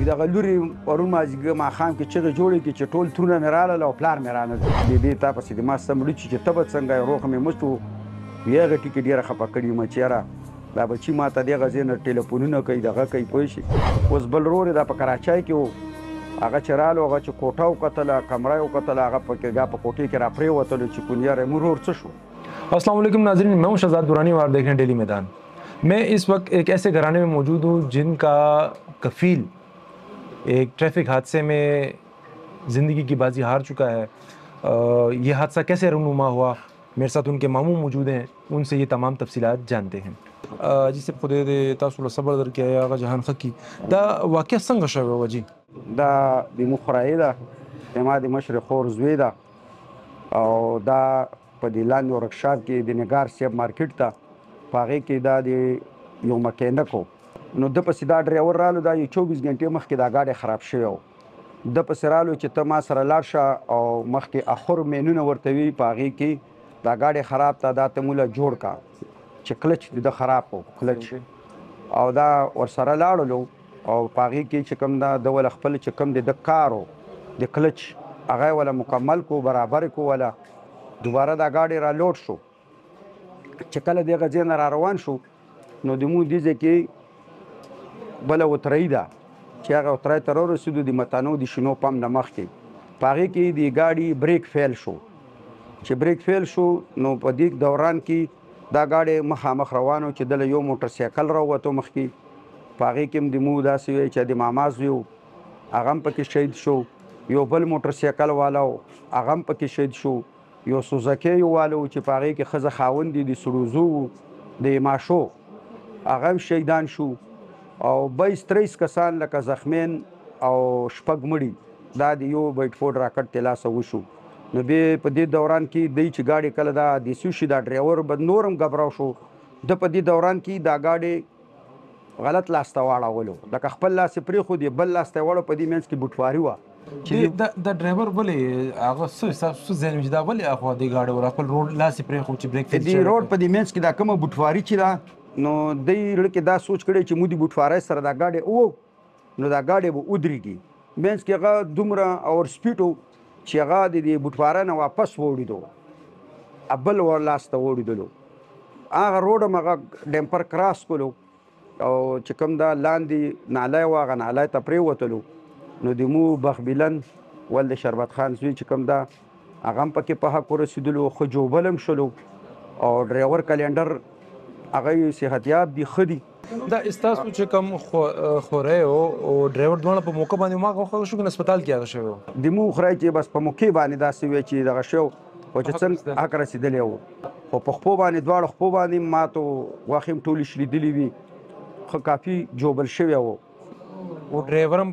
دغه لوري پرون مازدیګر ماښام کې چغې جوړې کړې چې ټول ترونه مې راغلل او پلار مې رانه بېبې تا پسې د ما سمړي چې ته به څنګه یې روغ مې مست و وی هغه ټکې ډېره خفه کړې وم چې یاره دا بچي ما ته دغه ځای نه ټلیفونونه کوي دغه کوي پوه شي. اوس بل ورور یې دا په کراچۍ کې و هغه چې رالو هغه چې کوټه وکتله کمره یې وکتله هغه په کوټې کې را پرېوتلو چې کون یاره موږ ورور څه شو. अस्सलाम वालेकुम नाज़रीन, मैं हूं शहजाद दुरानी और आप देख रहे हैं डेली मैदान. मैं इस वक्त एक ऐसे घराने में मौजूद हूं जिनका कफ़ील एक ट्रैफिक हादसे में ज़िंदगी की बाजी हार चुका है. ये हादसा कैसे रूनुमा हुआ, मेरे साथ उनके मामू मौजूद हैं, उनसे ये तमाम तफसीलात जानते हैं. जिसे खुद तासुल सबर दर के आगा जहान खकी दा वाक़या संग शवे वजी دا د مخرای ده ما د مشرق خور زوی ده او دا په د لاندې ورکشاپ کې د نګار صاحب مارکیټ ته په هغې کې دا د یو مکینک و نو ده پسې دا ډرایور رالو دا یو 24 غنټې مخکې دا ګاډی خراب شوی و. ده پسې رالو چې ته ما سره لاړ شه او مخکې اخر مینونه ورته وي په هغې کې دا ګاډی خراب ته دا ته موله جوړ کا چې کلچ د خراب و کلچ او دا ورسره لاړلو او په هغې کې چې کوم دا د وله خپل چې کوم د کار و د کلچ هغه یې وله مکمل کو برابر کو وله دوباره دا ګاډی را لوډ شو چې کله دغه ځای نه را روان شو نو د مونږ دې ځای کې بله وترۍ ده چې هغه وترۍ ته راورسېدو د متانو د شینو پمپ نه مخکې په هغې کې د ګاډي بریک فیل شو چې بریک فیل شو نو په دې دوران کې دا ګاډی مخامخ روان و چې دله یو موټر سایکل راووتو مخکې په هغې کې هم د مونږ داسې وی چې د ماما زوی و هغه هم پکې شهید شو یو بل موټر سایکل والا و هغه هم پکې شهید شو یو سوزکی والا و چې په هغې کې ښځه خاوند د سړوزو و د ماشو هغه هم شهیدان شو او 22-23 کسان لکه زخمین او شپږ مړي دا د یو بیټفورډ راکټ د لاسه وشو. نو بیا په دې دوران کې دی چې ګاډي کله دا دیسو شي دا ډرایور به نورم ګبراو شو د په دې دوران کې دا ګاډي غلط لاس ته واړولو لکه خپل لاس یې پرېښود بل لاس ته یې واړو په دې منځ کې بوټواري وه چې دا ډرایور ولې هغه څه ذهن چې دا ولې اخوا دې ګاډی ور خپل روډ لاس یې پرېښود چې بریک فیل دې روډ په دې منځ کې دا کومه بوټواري چې ده نو دی زړه کې دا سوچ کړی چې موږ د بوټوارۍ سره دا ګاډی نو دا ګاډی به ودرېږي منځ کې هغه دومره اور سپیډ و چې هغه د دې بوټوارۍ نه واپس واوړېدو بل ور لاس ته واوړېدلو هغه روډ هم هغه ډمپر کراس کولو او چې کوم دا لاندې نالی و هغه نالی ته پرېوتلو نو د مو بخبیلن ول د شربت خان زوی چې کوم دا هغه هم پکې په حق ورسېدلو ښه جوبل هم شلو او ډرایور کلینډر هغه یې صحتیاب دي ښه دي. دا ستاسو چې کوم خوری او ډرایور دواړه په موقع باندې ما خو شو کنه هسپتال کې هغه شوی و د مو خورای چې بس په موقع باندې داسې وی چې دغه شو او چې څنګه حق رسېدلی و خو په خپو باندې دواړه خپو باندې ما ته غوښې هم ټولې شلیدلې وي خو کافي جوبل شوی و او ډرایور هم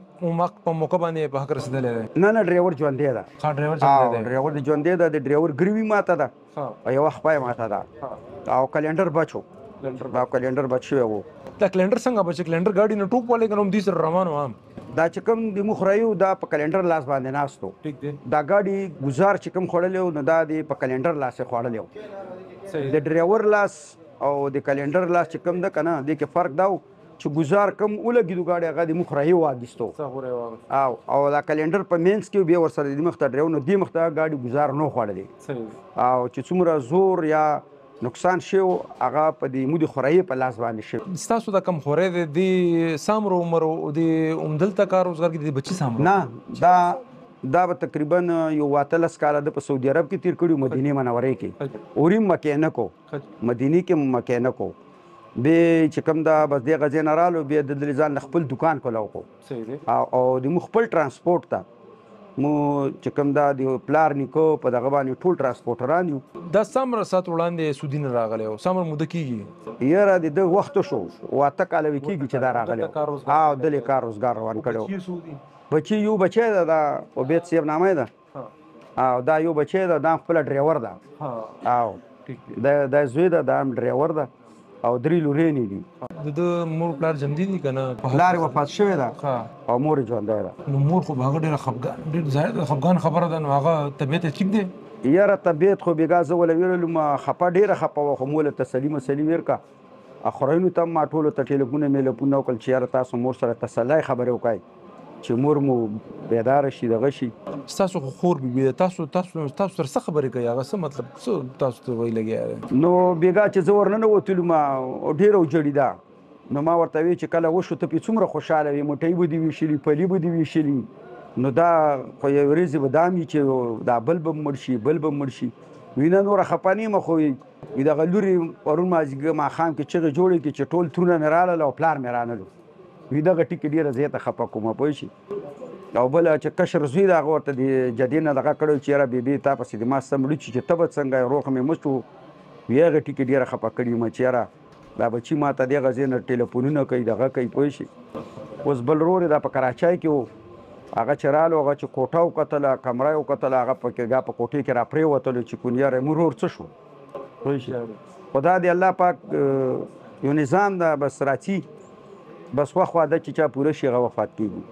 په موقع باندې په حق رسېدلی دی. نه ډرایور ژوندی ده ډرایور ژوندی ده د ډرایور ګروي ماته ده او یوه خپه یې ماته ده او کلینډر بچ و کلینډر بچ شوی و. دا کلینډر څنګه بچ کلینډر ګاډي نه ټوپ والے کنه هم دې سره روان و دا چې کوم د مخ رایو دا په کلینډر لاس باندې ناست و دا ګاډي ګزار چې کوم خوړلی و نو دا د په کلینډر لاس یې خوړلی و د ډرایور لاس او د کلینډر لاس چې کوم ده که نه دې کې فرق دا و چې ګزار کم ولګېدو ګاډی هغه د مخ رایو واخیستو او دا کلینډر په مینځ کې بیا ورسره د مخ ته ډرایور نو دې مخ ته ګاډي ګزار نه خوړلی او چې څومره زور یا نقصان شو هغه په دې مو د خورایي په لاس باندې شو. ستاسو دا کم خوری دی د سامرو عمرو د همدلته کار روزګار کې د بچي سامرو نه دا به تقریبا یو 18 کاله د په سعودي عرب کې تیر کړي مدینې منورې کې اوریم مکینکو مدینې کې مکینکو بیا چې کوم دا بس دې غځې نه رالو بیا د ځان خپل دکان کولاو کو او د مو خپل ترانسپورټ ته مو چې کوم دا د پلار نیکو په دغه باندې ټول ترانسپورټران یو. دا څومره ساعت وړاندې سعودي نه راغلی و څومره موده کېږي یاره د ده وخت شو 8 کاله وی کېږي چې دا راغلی او دلې کار روزګار روان کړی و. بچي یو بچی ده دا عبید صاحب نامه ده او دا یو بچی ده دا خپله ډرایور ده او دا زوی ده دا هم ډرایور ده او 3 لورینې دي. د مور پلار ژوندي دي که نه؟ پلار یې وفات شوی ده او مور یې ژوندی ده. نو مور خو به هغه ډېره خفګان خبره ده نو هغه طبیعت یې ټیک دی؟ یاره طبیعت خو بېګا زه وله ویللم خفه ډېره خفه وه خو موله تسلي مسلي ورکړه اخرینو ته ما ټولو ته ټلیفونه میلفونه وکړل چې یاره تاسو مور سره تسلی خبرې وکړئ چې مور مو بیداره شي دغه شي. ستاسو خو خور بي بي تاسو سره څه خبرې کوي هغه څه مطلب څه تاسو ته وایي لګیا نو بیګا چې زه ورننه وتلو ما ډېره وجړېده. نو ما ورته وی چې کله وشو ته پې څومره خوشحاله وي، موټۍ به دې ویشلي، پلي به دې ویشلي. نو دا خو یوې ورځې به دا وي چې دا بل به مړ شي بل به مړ شي. وینه نوره خفه نه یم، خو وي دغه لورې پرون ماښام کې چغې جوړې کړې چې ټول ترونه مې رالل او پلار مې رانلو. وي دغه ټکي ډېره زیاته خفه کومه پوه شي. او بله چې کشر زوی د هغه ورته د جدې نه دغه کړی چې یاره بېبې تا پسې د ما څه مړه چې ته به څنګه روغ مې مست و. وي هغه ټکي ډېره خفه کړي یم چې یاره دا بچي ما ته دغه ځای نه ټلیفونونه کوي دغه کوي پوه شي. اوس بل ورور یې دا په کراچۍ کې و، هغه چې رالو هغه چې کوټه وکتله کمره یې وکتله هغه پکې په کوټې کې را پرېوتلو چې کون یاره مور ورور څه شو پوه شي. خو دا د الله پاک یو نظام ده، بس راځي بس وخت واده چې چا پوره شي هغه وفات کېږي.